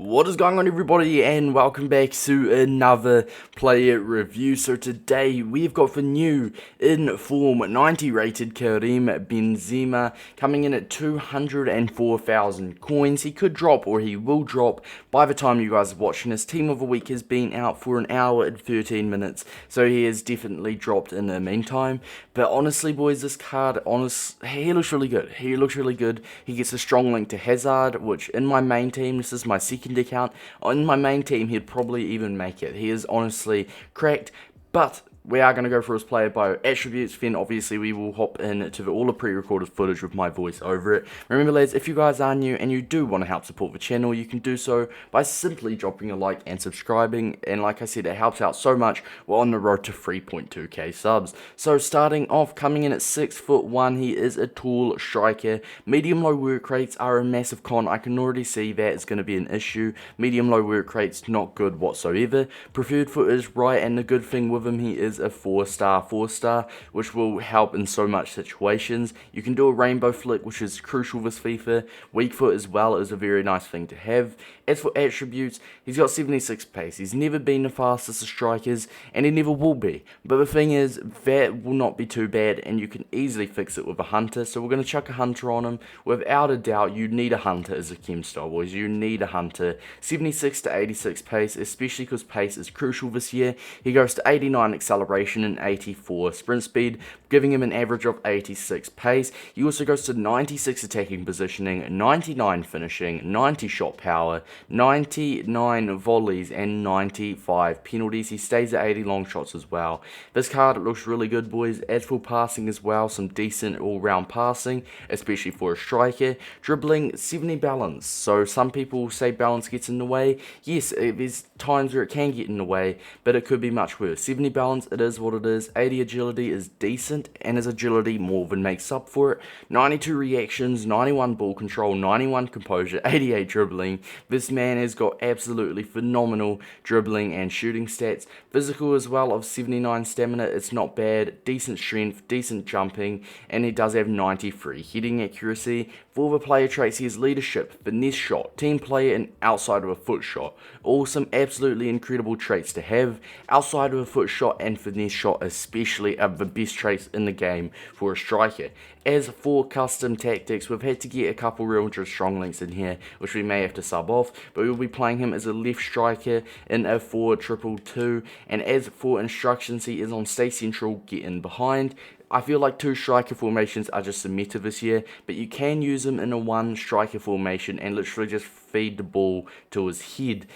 What is going on, everybody, and welcome back to another player review. So today we've got for new in form 90 rated Karim Benzema coming in at 204,000 coins. He could drop, or he will drop by the time you guys are watching. His team of the week has been out for an hour and 13 minutes, so he has definitely dropped in the meantime. But honestly, boys, this card, he looks really good. He looks really good. He gets a strong link to Hazard, which in my main team, this is my second account. On my main team, he'd probably even make it. He is honestly cracked, but we are going to go for his player bio attributes. Then obviously we will hop into all the pre-recorded footage with my voice over it. Remember, lads, if you guys are new and you do want to help support the channel, you can do so by simply dropping a like and subscribing. And like I said, it helps out so much. We're on the road to 3.2k subs. So starting off, coming in at 6'1", he is a tall striker. Medium-low work rates are a massive con. I can already see that is going to be an issue. Medium-low work rates, not good whatsoever. Preferred foot is right, and the good thing with him, he is a 4-star, which will help in so much situations. You can do a rainbow flick, which is crucial this FIFA. Weak foot as well is a very nice thing to have. As for attributes, he's got 76 pace. He's never been the fastest of strikers, and he never will be. But the thing is, that will not be too bad, and you can easily fix it with a hunter. So we're going to chuck a hunter on him. Without a doubt, you need a hunter as a chem style, boys. You need a hunter. 76 to 86 pace, especially because pace is crucial this year. He goes to 89 acceleration and 84 sprint speed, giving him an average of 86 pace. He also goes to 96 attacking positioning, 99 finishing, 90 shot power, 99 volleys, and 95 penalties. He stays at 80 long shots as well. This card looks really good, boys. As for passing as well, some decent all-round passing, especially for a striker. Dribbling, 70 balance. So some people say balance gets in the way. Yes, there's times where it can get in the way, but it could be much worse. 70 balance, it is what it is. 80 agility is decent, and his agility more than makes up for it. 92 reactions, 91 ball control, 91 composure, 88 dribbling. This man has got absolutely phenomenal dribbling and shooting stats. Physical as well of 79 stamina, it's not bad. Decent strength, decent jumping, and he does have 93 hitting accuracy. For the player traits, he has leadership, finesse shot, team player, and outside of a foot shot. All some absolutely incredible traits to have. Outside of a foot shot and finesse shot especially are the best traits in the game for a striker. As for custom tactics, we've had to get a couple real strong links in here, which we may have to sub off, but we'll be playing him as a left striker in a 4-2-2, and as for instructions, he is on stay central, get in behind. I feel like 2 striker formations are just a meta this year, but you can use him in a 1 striker formation and literally just feed the ball to his head,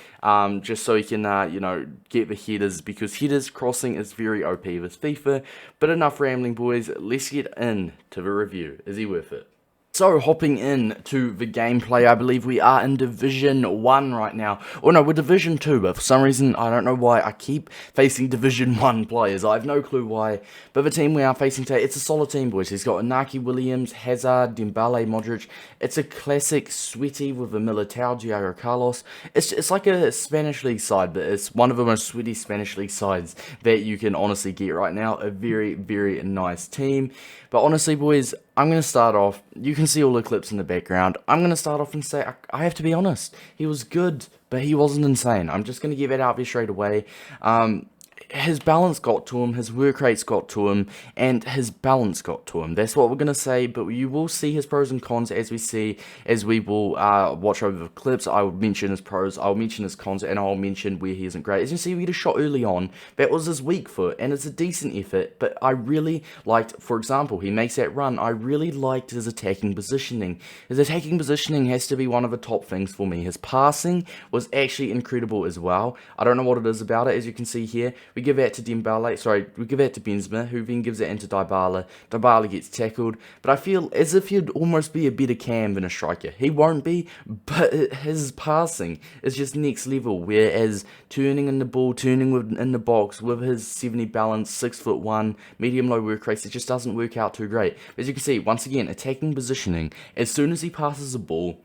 just so he can, get the headers, because headers crossing is very OP with FIFA. But enough rambling, boys. Let's get into the review. Is he worth it? So, hopping in to the gameplay, I believe we are in Division 1 right now. Or no, we're Division 2, but for some reason, I don't know why, I keep facing Division 1 players. I have no clue why. But the team we are facing today, it's a solid team, boys. He's got Inaki Williams, Hazard, Dembele, Modric. It's a classic sweaty with a Militao, Diego Carlos. It's like a Spanish League side, but it's one of the most sweaty Spanish League sides that you can honestly get right now. A very, very nice team. But honestly, boys, I'm going to start off. You can see all the clips in the background. I'm going to start off and say, I have to be honest. He was good, but he wasn't insane. I'm just going to give it out there straight away. His balance got to him, his work rates got to him, and his balance got to him. That's what we're going to say, but you will see his pros and cons as we will watch over the clips. I will mention his pros, I'll mention his cons, and I'll mention where he isn't great. As you see, we get a shot early on. That was his weak foot, and it's a decent effort, but I really liked, for example, he makes that run. I really liked his attacking positioning. His attacking positioning has to be one of the top things for me. His passing was actually incredible as well. I don't know what it is about it, as you can see here. We give that to we give that to Benzema, who then gives it into Dybala. Dybala gets tackled, but I feel as if he'd almost be a better cam than a striker. He won't be, but his passing is just next level, whereas turning in the ball, turning in the box with his 70 balance, 6'1", medium-low work rates, it just doesn't work out too great. As you can see, once again, attacking positioning, as soon as he passes the ball,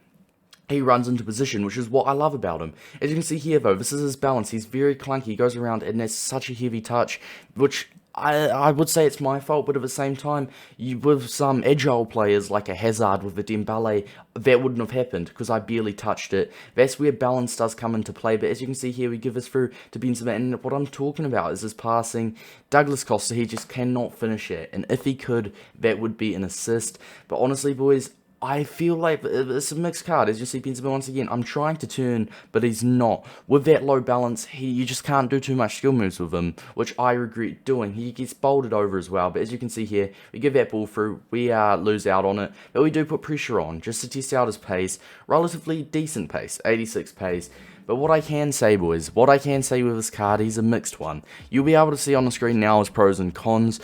he runs into position, which is what I love about him. As you can see here, though, this is his balance. He's very clunky. He goes around, and there's such a heavy touch, which I would say it's my fault, but at the same time, with some agile players like a Hazard with a Dembele, that wouldn't have happened because I barely touched it. That's where balance does come into play. But as you can see here, we give this through to Benzema, and what I'm talking about is his passing. Douglas Costa, he just cannot finish it, and if he could, that would be an assist. But honestly, boys, I feel like it's a mixed card. As you see, Benzema once again, I'm trying to turn, but he's not. With that low balance, you just can't do too much skill moves with him, which I regret doing. He gets bolted over as well, but as you can see here, we give that ball through, we lose out on it, but we do put pressure on, just to test out his pace. Relatively decent pace, 86 pace. But what I can say, boys, what I can say with this card, he's a mixed one. You'll be able to see on the screen now his pros and cons,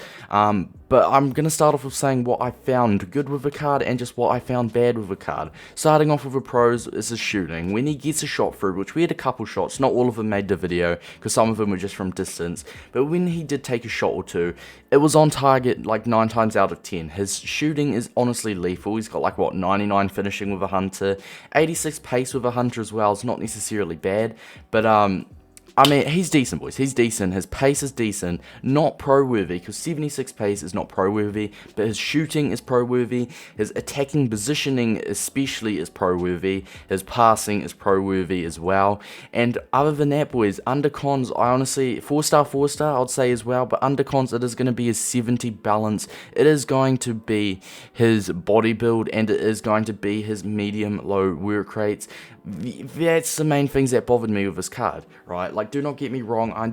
but I'm going to start off with saying what I found good with the card and just what I found bad with the card. Starting off with the pros is his shooting. When he gets a shot through, which we had a couple shots, not all of them made the video, because some of them were just from distance, but when he did take a shot or two, it was on target like 9 times out of 10. His shooting is honestly lethal. He's got like, what, 99 finishing with a Hunter, 86 pace with a Hunter as well. It's not necessarily bad, but I mean, he's decent, boys. He's decent. His pace is decent. Not pro-worthy, because 76 pace is not pro-worthy, but his shooting is pro-worthy. His attacking positioning especially is pro-worthy. His passing is pro-worthy as well. And other than that, boys, under cons, I honestly, 4-star, I would say as well, but under cons, it is going to be his 70 balance. It is going to be his body build, and it is going to be his medium-low work rates. That's the main things that bothered me with this card, right? Like, do not get me wrong, I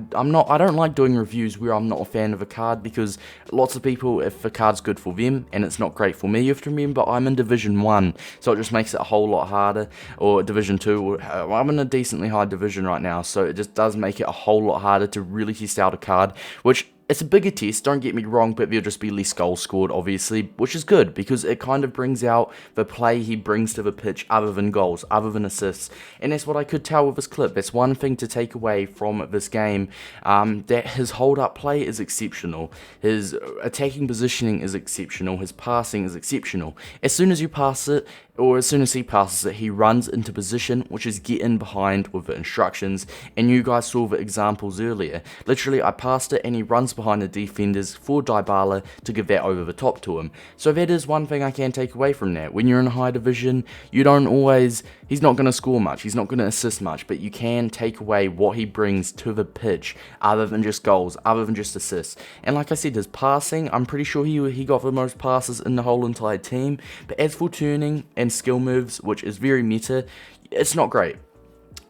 don't like doing reviews where I'm not a fan of a card, because lots of people, if a card's good for them and it's not great for me, you have to remember I'm in Division 1, so it just makes it a whole lot harder, or Division 2, or I'm in a decently high division right now, so it just does make it a whole lot harder to really test out a card, which it's a bigger test, don't get me wrong, but there'll just be less goals scored, obviously, which is good, because it kind of brings out the play he brings to the pitch other than goals, other than assists, and that's what I could tell with this clip. That's one thing to take away from this game, that his hold-up play is exceptional, his attacking positioning is exceptional, his passing is exceptional. As soon as you pass it, or as soon as he passes it, he runs into position, which is get in behind with the instructions, and you guys saw the examples earlier. Literally, I passed it, and he runs behind the defenders for Dybala to give that over the top to him. So that is one thing I can take away from that. When you're in a high division, you don't always, he's not going to score much, he's not going to assist much, but you can take away what he brings to the pitch, other than just goals, other than just assists. And like I said, his passing, I'm pretty sure he got the most passes in the whole entire team, but as for turning and skill moves, which is very meta, it's not great.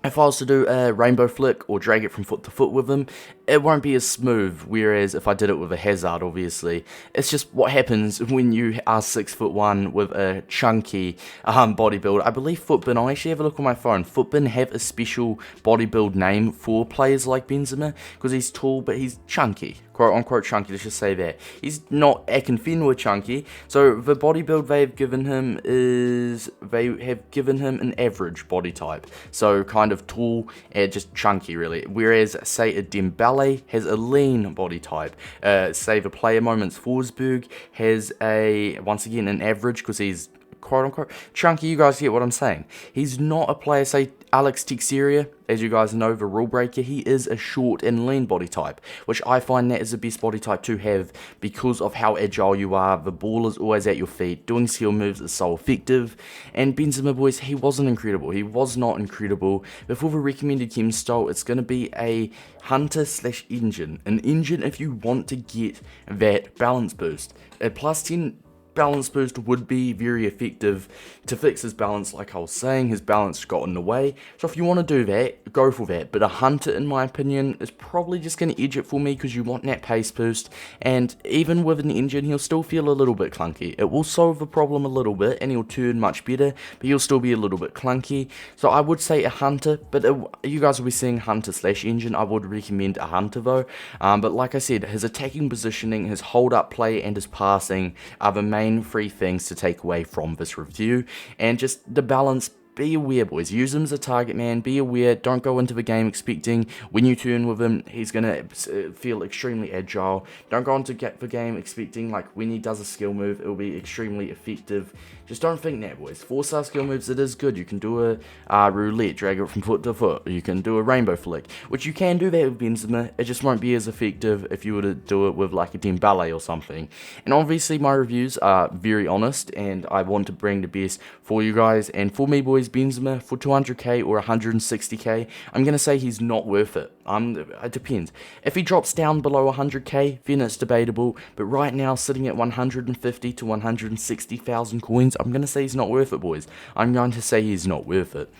If I was to do a rainbow flick or drag it from foot to foot with him, it won't be as smooth, whereas if I did it with a Hazard, obviously, it's just what happens when you are 6'1" with a chunky body build. I believe Footbin, I'll actually have a look on my phone, Footbin have a special body build name for players like Benzema, because he's tall, but he's chunky. Quote unquote chunky, let's just say that. He's not Akinfenwa chunky, so the body build they have given him is, they have given him an average body type. So kind of tall and just chunky really. Whereas, say a Dembele has a lean body type. Say the player moments Forsberg has a, once again, an average, because he's quote unquote chunky. You guys get what I'm saying. He's not a player, say Alex Teixeira, as you guys know, the rule breaker, he is a short and lean body type, which I find that is the best body type to have because of how agile you are. The ball is always at your feet, doing skill moves is so effective, and Benzema, boys, he wasn't incredible, he was not incredible. Before the recommended chem style, it's going to be a Hunter / engine, an engine if you want to get that balance boost. At plus 10 balance boost would be very effective to fix his balance. Like I was saying, his balance got in the way, so if you want to do that, go for that. But a Hunter, in my opinion, is probably just going to edge it for me, because you want that pace boost, and even with an engine, he'll still feel a little bit clunky. It will solve the problem a little bit, and he'll turn much better, but he'll still be a little bit clunky. So I would say a Hunter, but you guys will be seeing Hunter / engine. I would recommend a Hunter though, but like I said, his attacking positioning, his hold up play, and his passing are the main 3 things to take away from this review, and just the balance be aware, boys. Use him as a target man. Be aware. Don't go into the game expecting when you turn with him, he's going to feel extremely agile. Don't go into the game expecting, like, when he does a skill move, it will be extremely effective. Just don't think that, boys. 4-star skill moves, it is good. You can do a roulette, drag it from foot to foot. You can do a rainbow flick, which you can do that with Benzema. It just won't be as effective if you were to do it with, like, a Dembele or something. And obviously, my reviews are very honest, and I want to bring the best for you guys. And for me, boys, Benzema, for 200k or 160k, I'm going to say he's not worth it. It depends. If he drops down below 100k, then it's debatable. But right now, sitting at 150 to 160,000 coins, I'm going to say he's not worth it, boys. I'm going to say he's not worth it.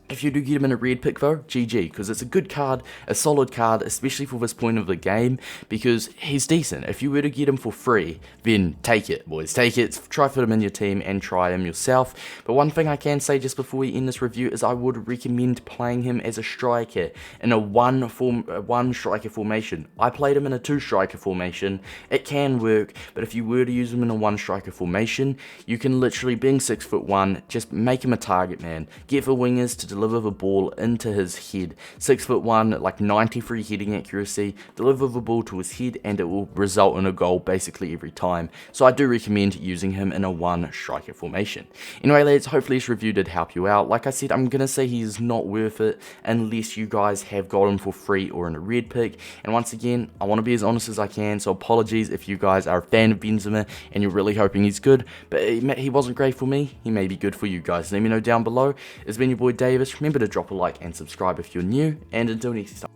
If you do get him in a red pick though, GG, because it's a good card, a solid card, especially for this point of the game, because he's decent. If you were to get him for free, then take it, boys, take it. Try put him in your team and try him yourself. But one thing I can say just before we end this review is I would recommend playing him as a striker in a one striker formation. I played him in a 2-striker formation. It can work, but if you were to use him in a 1-striker formation, you can literally, being 6'1", just make him a target man. Get the wingers to deliver the ball into his head. 6'1", like 93 heading accuracy, deliver the ball to his head, and it will result in a goal basically every time. So I do recommend using him in a 1-striker formation. Anyway, lads, hopefully this review did help you out. Like I said, I'm gonna say he's not worth it unless you guys have got him for free or in a red pick. And once again, I want to be as honest as I can, so apologies if you guys are a fan of Benzema and you're really hoping he's good, but he wasn't great for me. He may be good for you guys. Let me know down below. It's been your boy Davis. Remember to drop a like and subscribe if you're new, and until next time.